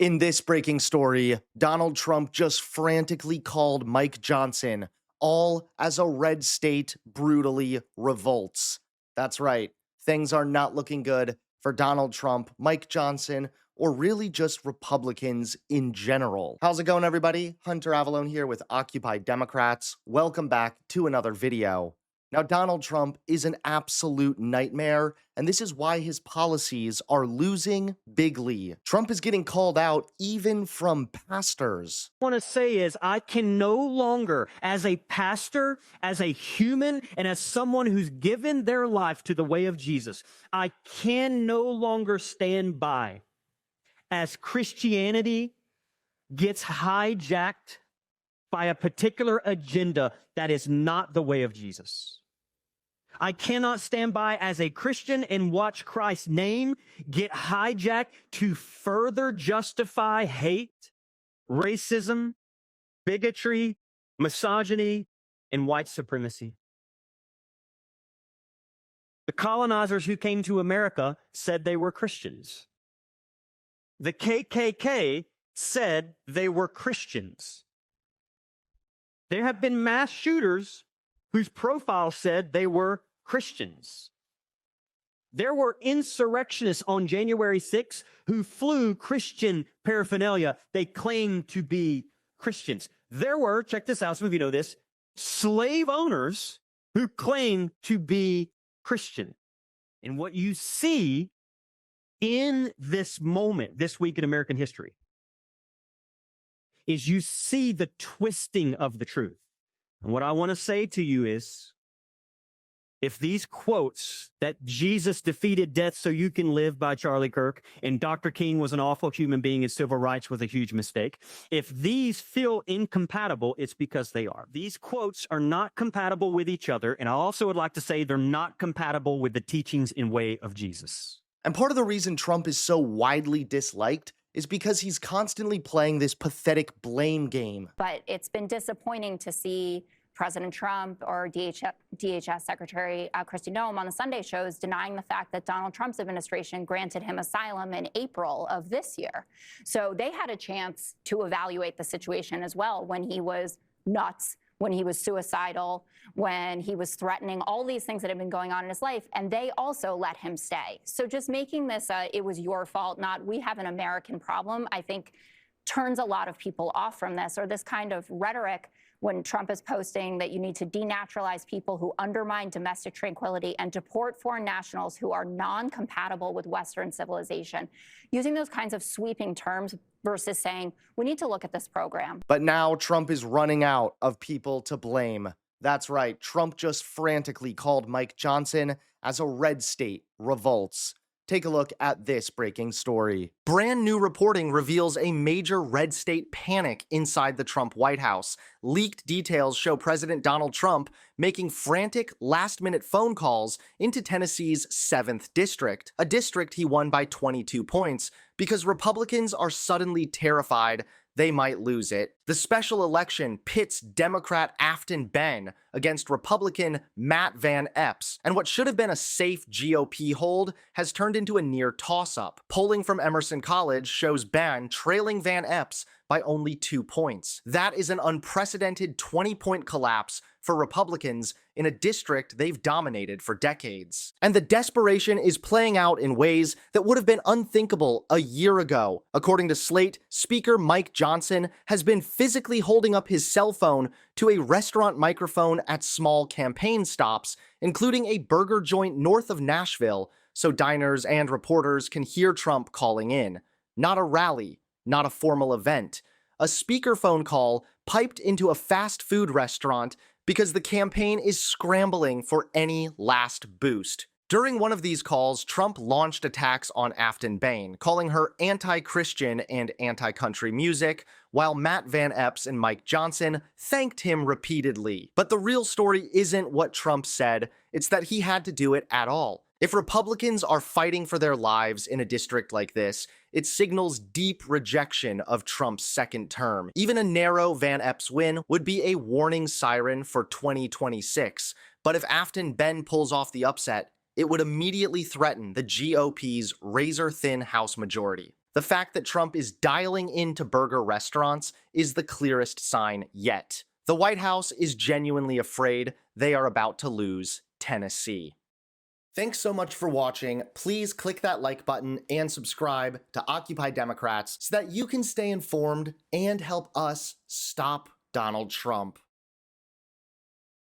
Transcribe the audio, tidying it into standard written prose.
In this breaking story, Donald Trump just frantically called Mike Johnson, all as a red state brutally revolts. That's right, things are not looking good for Donald Trump, Mike Johnson, or really just Republicans in general. How's it going, everybody? Hunter Avalone here with Occupy Democrats. Welcome back to another video. Now, Donald Trump is an absolute nightmare, and this is why his policies are losing bigly. Trump is getting called out even from pastors. Want to say is I can no longer, as a pastor, as a human, and as someone who's given their life to the way of Jesus, I can no longer stand by as Christianity gets hijacked by a particular agenda that is not the way of Jesus. I cannot stand by as a Christian and watch Christ's name get hijacked to further justify hate, racism, bigotry, misogyny, and white supremacy. The colonizers who came to America said they were Christians. The KKK said they were Christians. There have been mass shooters whose profile said they were Christians. There were insurrectionists on January 6th who flew Christian paraphernalia. They claimed to be Christians. There were, check this out, some of you know this, slave owners who claimed to be Christian. And what you see in this moment, this week in American history, is you see the twisting of the truth. And what I want to say to you is, if these quotes that Jesus defeated death so you can live by Charlie Kirk and Dr. King was an awful human being and civil rights was a huge mistake, if these feel incompatible, it's because they are. These quotes are not compatible with each other, and I also would like to say they're not compatible with the teachings and way of Jesus. And part of the reason Trump is so widely disliked is because he's constantly playing this pathetic blame game. But it's been disappointing to see President Trump or DHS Secretary Kristi Noem on the Sunday shows denying the fact that Donald Trump's administration granted him asylum in April of this year. So they had a chance to evaluate the situation as well when he was nuts, when he was suicidal, when he was threatening, all these things that have been going on in his life, and they also let him stay. So just making this it was your fault, not we have an American problem, I think turns a lot of people off from this, or this kind of rhetoric when Trump is posting that you need to denaturalize people who undermine domestic tranquility and deport foreign nationals who are non-compatible with Western civilization. Using those kinds of sweeping terms versus saying, we need to look at this program. But now Trump is running out of people to blame. That's right, Trump just frantically called Mike Johnson as a red state revolts. Take a look at this breaking story. Brand new reporting reveals a major red state panic inside the Trump White House. Leaked details show President Donald Trump making frantic last-minute phone calls into Tennessee's 7th district, a district he won by 22 points, because Republicans are suddenly terrified they might lose it. The special election pits Democrat Afton Ben against Republican Matt Van Epps, and what should have been a safe GOP hold has turned into a near toss-up. Polling from Emerson College shows Ben trailing Van Epps by only 2 points. That is an unprecedented 20-point collapse for Republicans in a district they've dominated for decades. And the desperation is playing out in ways that would have been unthinkable a year ago. According to Slate, Speaker Mike Johnson has been physically holding up his cell phone to a restaurant microphone at small campaign stops, including a burger joint north of Nashville, so diners and reporters can hear Trump calling in. Not a rally, not a formal event. A speakerphone call piped into a fast food restaurant because the campaign is scrambling for any last boost. During one of these calls, Trump launched attacks on Afton Ben, calling her anti-Christian and anti-country music, while Matt Van Epps and Mike Johnson thanked him repeatedly. But the real story isn't what Trump said, it's that he had to do it at all. If Republicans are fighting for their lives in a district like this, it signals deep rejection of Trump's second term. Even a narrow Van Epps win would be a warning siren for 2026. But if Afton Ben pulls off the upset, it would immediately threaten the GOP's razor-thin House majority. The fact that Trump is dialing into burger restaurants is the clearest sign yet. The White House is genuinely afraid they are about to lose Tennessee. Thanks so much for watching. Please click that like button and subscribe to Occupy Democrats so that you can stay informed and help us stop Donald Trump.